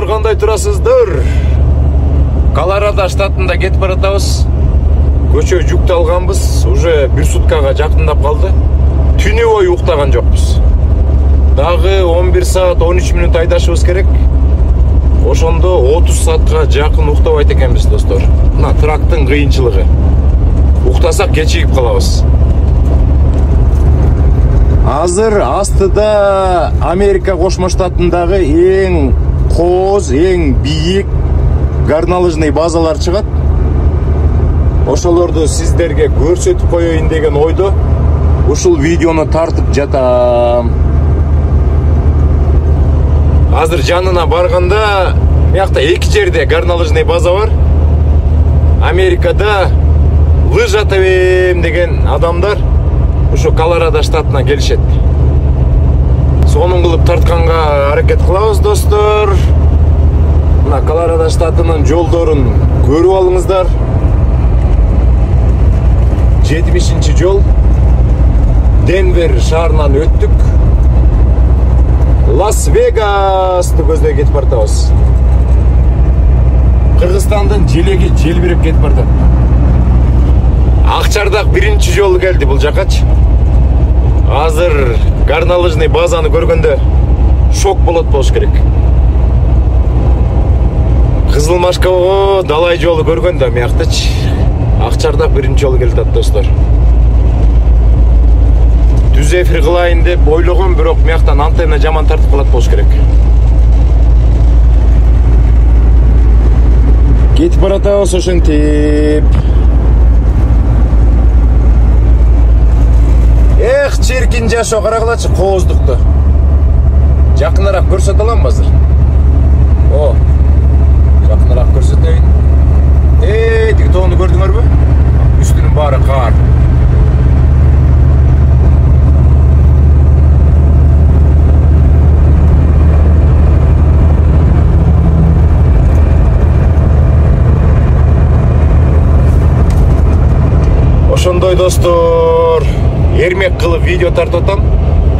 Достор, кандай турасыздар? Колорадо штатында кетип баратабыз. Көчө жүктү алганбыз. Уже 1 суткага жакындап калды. Түнү бою уктаган жокпуз. Дагы 11 саат 13 минут айдашыбыз керек. Ошондо 30 саатка жакын уктабайт экенбиз, достор. Мына трактын кыйынчылыгы. Уктасак кечигип калабыз. Азыр астыда Америка Кошмо Штатындагы эң кооз, эң бийик горнолыжный базалар чыгат. Ошолорду сиздерге көрсөтүп коеюн деген ойдо ушул видеону тартып жатам. Азыр жанына барганда, биякта 2 жерде горнолыжный база бар. Америкада лыжа тебем деген адамдар ушу Колорадо штатына келишет. Сонун кылып тартканга аракет кылабыз, достор. Мына Колорадо штатынын жолдорун көрүп алыңыздар. 70-ші жол. Денвер шаарынан өттүк. Лас-Вегасты көздөй кетип бартабыз. Кыргызстандын желеги желбиреп кетип бартат. Акчардак 1-ші жолу келди бул жакачы. Азыр горнолыжный базаны көргөндө шок болот болуш керек. Кызылмашкого далай жолу көргөндө мыяктачы Акчардак 1-ші жолу келатат, достор. Түз эфир кылайын деп ойлогом, бирок мыяктан антенна жаман тартып калат болуш керек. Кетип баратабыз ошентип. Эх, чиркин жашоо, карагылачы кооздукту. Жакыныраак көрсөтө аламбы азыр? О, жакыныраак көрсөтөйүн. Тиги тоону көрдүңөрбү? Үстүнүн баары кар. Ошондой, достор, эрмек кылып видео тартып атам.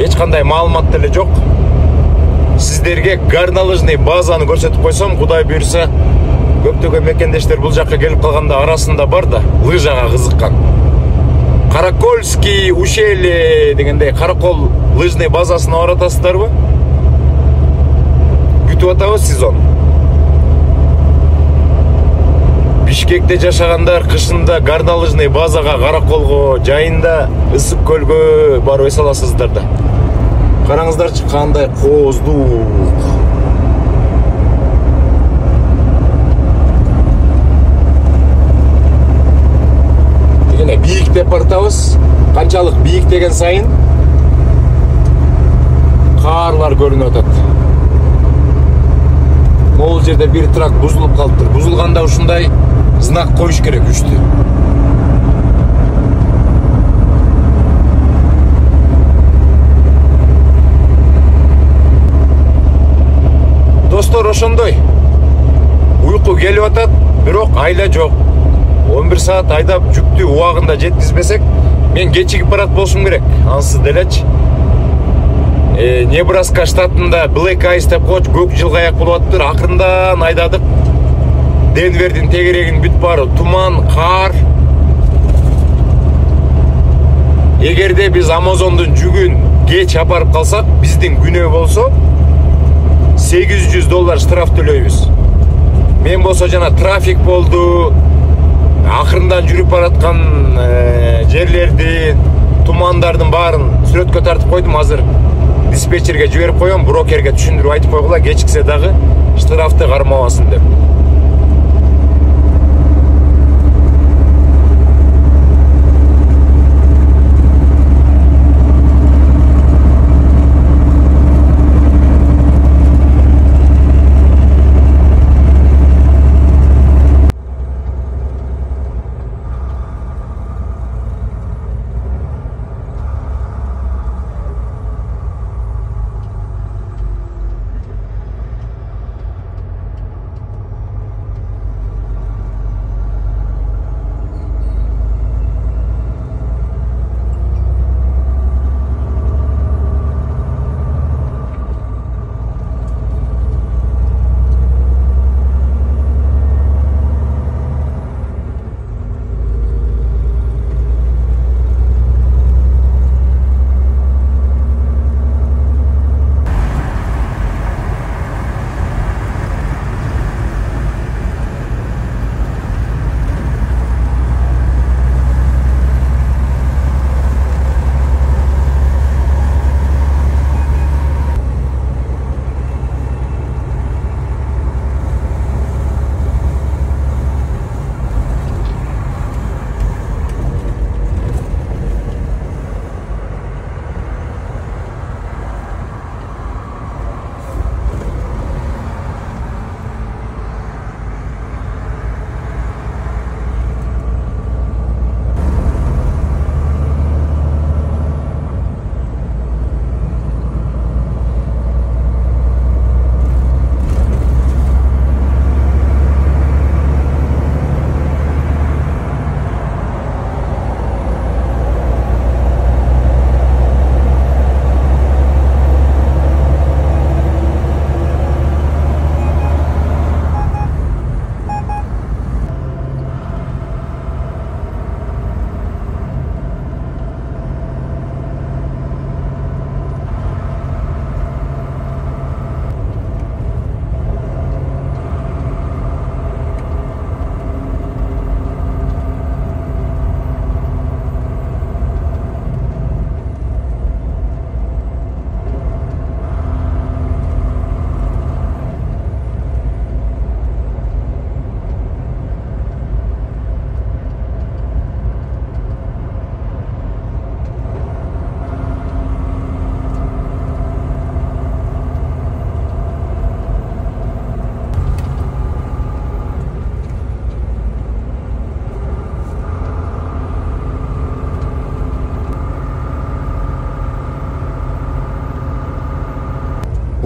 Эч кандай маалымат деле жок. Сиздерге горнолыжный базаны көрсөтүп койсом, Кудай буйрса, көптөгөн мекендештер бул жакка келип калганда арасында бар да, лыжага кызыккан. Каракольский ущелье дегендей Каракол лыжный базасына баратасыздарбы? Күтүп атабыз сезон. Бишкекте жашагандар кышында горнолыжный базага, Караколго, жайында ысык көлгө барып эс аласыздар да. Караңыздарчы, кандай кооздук. Дегене бийик деп бартабыз. Канчалык бийик деген сайын карлар көрүнүп атат. Могул жерде бир трак бузулуп калыптыр. Бузулганда ушундай знак коюш керек, үчтү. Достор, ошондой. Уйку келип атат, бирок айла жок. 11 саат айдап жүктү убагында жеткизбесек, мен кечигип барат болушум керек. Ансыз делечи. Небраска штатында Black Ice деп коч, көк жылгаяк болуп атыптыр. Акырындан айдадык. Денвердин тегерегин бүт бары туман, кар. Эгерде биз Амазондун жүгүн кеч апарып калсак, биздин күнөө болсо $800 штраф төлөйбүз. Мен болсо жана трафик болду. Акырындан жүрүп бараткан жерлерди, тумандардын баарын сүрөткө тартып койдум. Азыр диспетчерге жиберип коем, брокерге түшүндүрүп айтып койгула, кечиксе дагы штрафты кармабасын деп.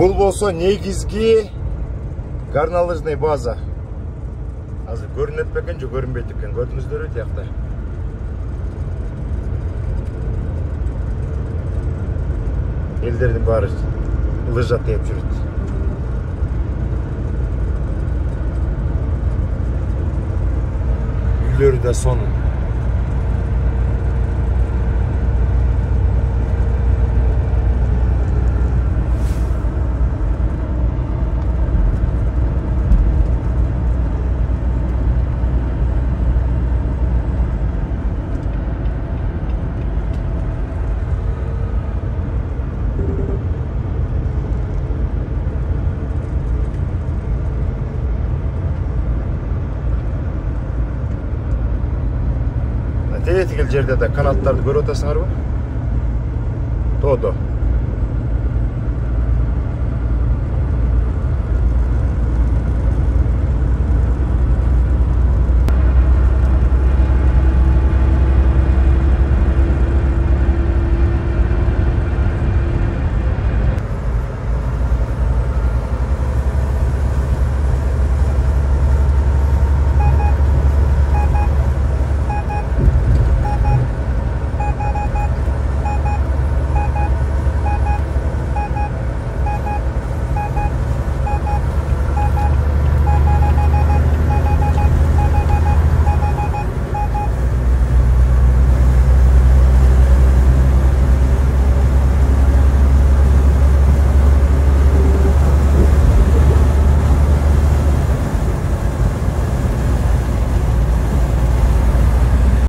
Бул болсо негизги горнолыжный база. Азыр көрүнөт бекен же көрүнбөйт экен, көрдүңүздөрбү тиякта? Элдердин баары лыжа тээп жүрөт. Үйлөрү да сонун. Тегил жерде да канаттарды көрүп атасыңарбы? Тодо.